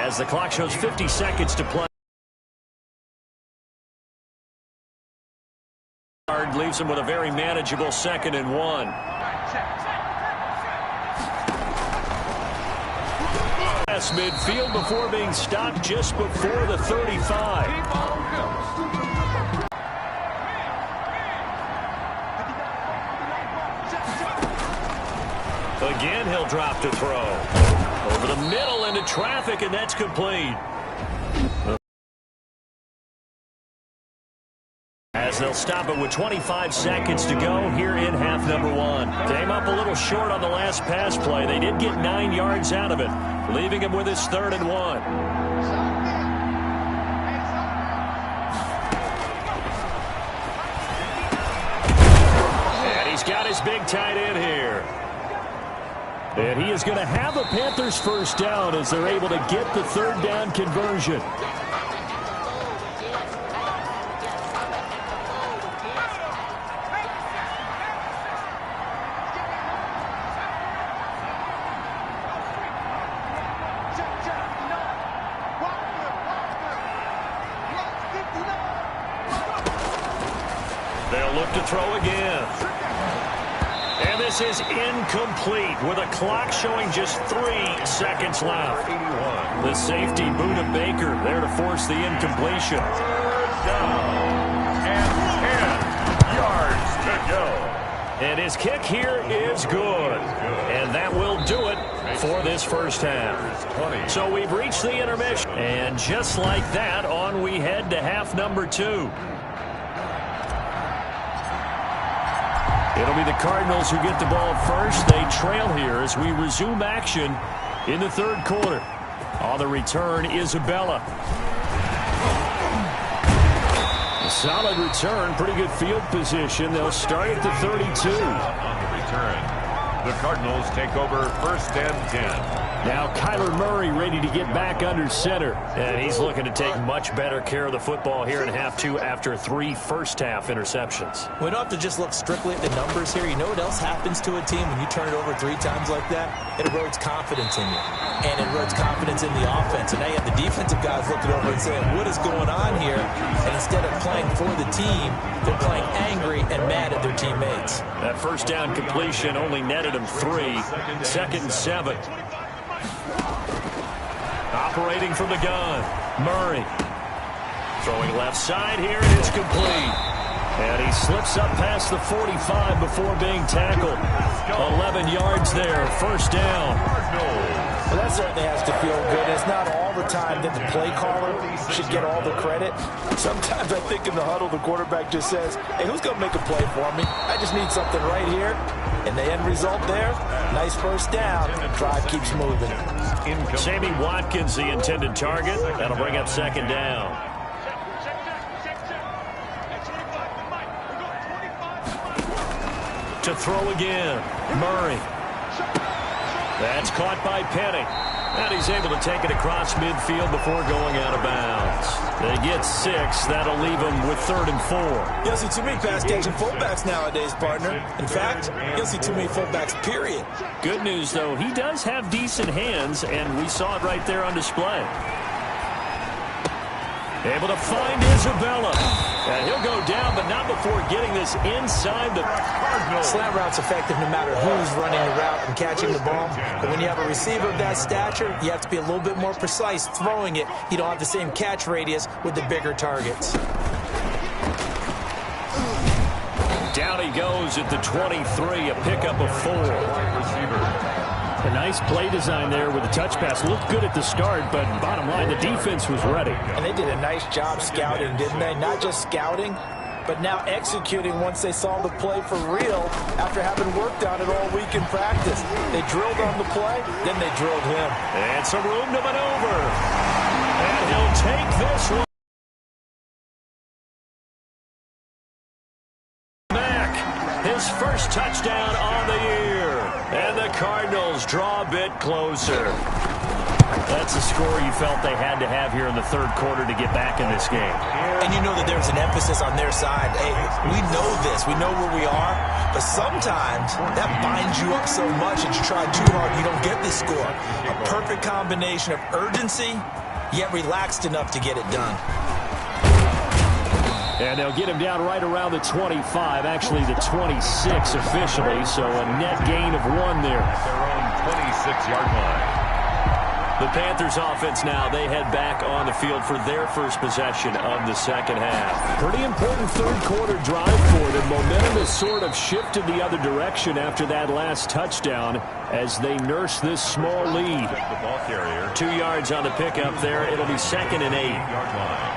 as the clock shows 50 seconds to play. Leaves him with a very manageable 2nd and 1. Pass midfield before being stopped just before the 35. Again, he'll drop to throw. Over the middle into traffic, and that's complete. As they'll stop it with 25 seconds to go here in half number 1. Came up a little short on the last pass play. They did get 9 yards out of it, leaving him with his 3rd and 1. And he's got his big tight end here. And he is going to have a Panthers first down as they're able to get the 3rd down conversion. They'll look to throw again. And this is incomplete with a clock showing just 3 seconds left. The safety, Buda Baker, there to force the incompletion. Down. And 10 yards to go. And his kick here is good. And that will do it for this first half. So we've reached the intermission. And just like that, on we head to half number 2. It'll be the Cardinals who get the ball first. They trail here as we resume action in the 3rd quarter. On the return, Isabella. A solid return, pretty good field position. They'll start at the 32. On the return, the Cardinals take over 1st and 10. Now Kyler Murray ready to get back under center. And he's looking to take much better care of the football here in half 2 after 3 first-half interceptions. We don't have to just look strictly at the numbers here. You know what else happens to a team when you turn it over 3 times like that? It erodes confidence in you. And it erodes confidence in the offense. And now you have the defensive guys looking over and saying, what is going on here? And instead of playing for the team, they're playing angry and mad at their teammates. That first down completion only netted him 3. 2nd and 7. Operating from the gun, Murray. Throwing left side here, and it's complete. And he slips up past the 45 before being tackled. 11 yards there, first down. Well, that certainly has to feel good. It's not all the time that the play caller should get all the credit. Sometimes I think in the huddle, the quarterback just says, hey, who's going to make a play for me? I just need something right here. And the end result there, nice first down. Drive keeps moving. Sammy Watkins, the intended target. That'll bring up 2nd down. To throw again, Murray. That's caught by Penny. And he's able to take it across midfield before going out of bounds. They get 6. That'll leave them with 3rd and 4. You don't see too many pass-catching fullbacks nowadays, partner. In fact, you don't see too many fullbacks, period. Good news, though, he does have decent hands, and we saw it right there on display. Able to find Isabella. And he'll go down, but not before getting this inside the Cardinals. Slant route's effective no matter who's running the route and catching the ball. But when you have a receiver of that stature, you have to be a little bit more precise throwing it. You don't have the same catch radius with the bigger targets. Down he goes at the 23, a pickup of 4. A nice play design there with the touch pass. Looked good at the start, but bottom line, the defense was ready. And they did a nice job scouting, didn't they? Not just scouting, but now executing once they saw the play for real after having worked on it all week in practice. They drilled on the play, then they drilled him. And some room to maneuver. And he'll take this one. His first touchdown on the year. And the Cardinals draw a bit closer. That's a score you felt they had to have here in the third quarter to get back in this game. And you know that there's an emphasis on their side. Hey, we know this. We know where we are. But sometimes that binds you up so much that you try too hard, you don't get this score. A perfect combination of urgency, yet relaxed enough to get it done. And they'll get him down right around the 25, actually the 26 officially, so a net gain of 1 there. At their own 26-yard line. The Panthers offense now, they head back on the field for their first possession of the second half. Pretty important third quarter drive for them. Momentum has sort of shifted the other direction after that last touchdown as they nurse this small lead. The ball carrier. 2 yards on the pickup there. It'll be 2nd and 8. 8-yard line.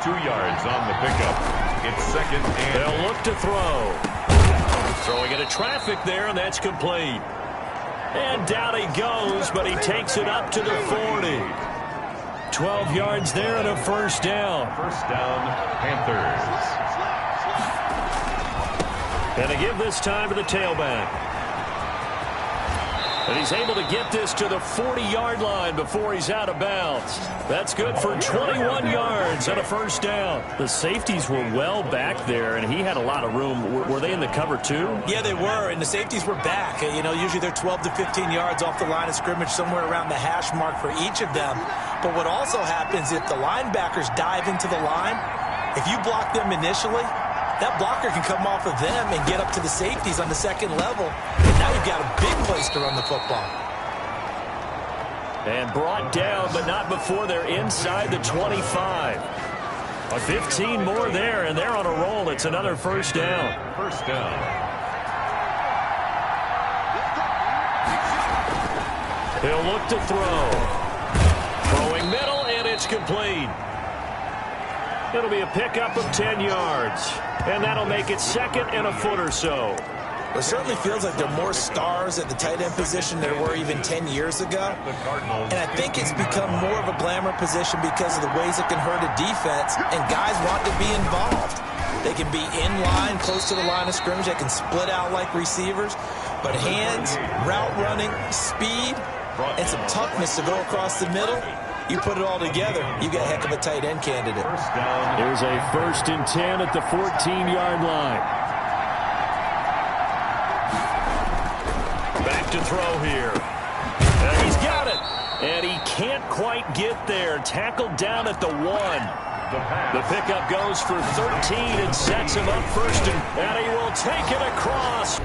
2 yards on the pickup. It's 2nd and They'll look to throw. Throwing into traffic there, and that's complete. And down he goes, but he takes it up to the 40. 12 yards there and a first down. First down, Panthers. And to give this time to the tailback. And he's able to get this to the 40-yard line before he's out of bounds. That's good for 21 yards and a first down. The safeties were well back there, and he had a lot of room. Were they in the cover too? Yeah, they were, and the safeties were back. You know, usually they're 12 to 15 yards off the line of scrimmage, somewhere around the hash mark for each of them. But what also happens if the linebackers dive into the line, if you block them initially, that blocker can come off of them and get up to the safeties on the second level. And now you've got a big place to run the football. And brought down, but not before they're inside the 25. 15 more there, and they're on a roll. It's another first down. First down. He'll look to throw. Throwing middle, and it's complete. It'll be a pickup of 10 yards. And that'll make it 2nd and a foot or so. It certainly feels like there are more stars at the tight end position than there were even 10 years ago. And I think it's become more of a glamour position because of the ways it can hurt a defense. And guys want to be involved. They can be in line, close to the line of scrimmage. They can split out like receivers. But hands, route running, speed, and some toughness to go across the middle. You put it all together, you get a heck of a tight end candidate. First down. Here's a 1st and 10 at the 14-yard line. Back to throw here. And he's got it. And he can't quite get there. Tackled down at the 1. The pickup goes for 13 and sets him up 1st, and he will take it across.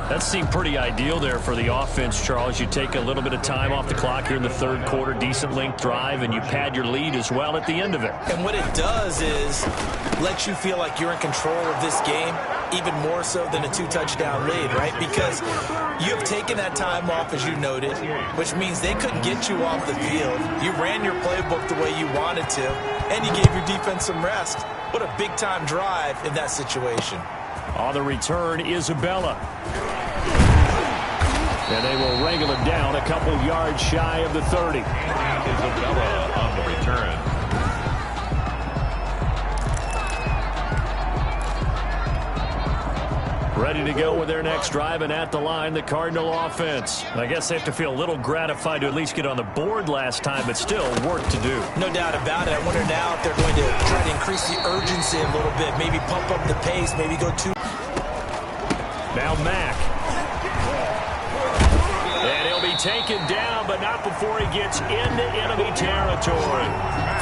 That seemed pretty ideal there for the offense, Charles. You take a little bit of time off the clock here in the third quarter, decent length drive, and you pad your lead as well at the end of it. And what it does is let you feel like you're in control of this game, even more so than a 2-touchdown lead, right? Because you have taken that time off, as you noted, which means they couldn't get you off the field. You ran your playbook the way you wanted to, and you gave your defense some rest. What a big-time drive in that situation. On the return, Isabella. And they will wrangle him down a couple yards shy of the 30. Isabella on the return. Ready to go with their next drive, and at the line, the Cardinal offense. I guess they have to feel a little gratified to at least get on the board last time, but still work to do. No doubt about it. I wonder now if they're going to try to increase the urgency a little bit, maybe pump up the pace, maybe go too. Now Mack. And he'll be taken down, but not before he gets into enemy territory.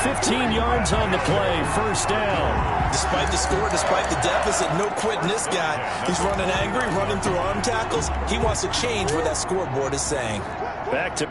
15 yards on the play, first down. Despite the score, despite the deficit, no quitting this guy. He's running angry, running through arm tackles. He wants to change what that scoreboard is saying. Back to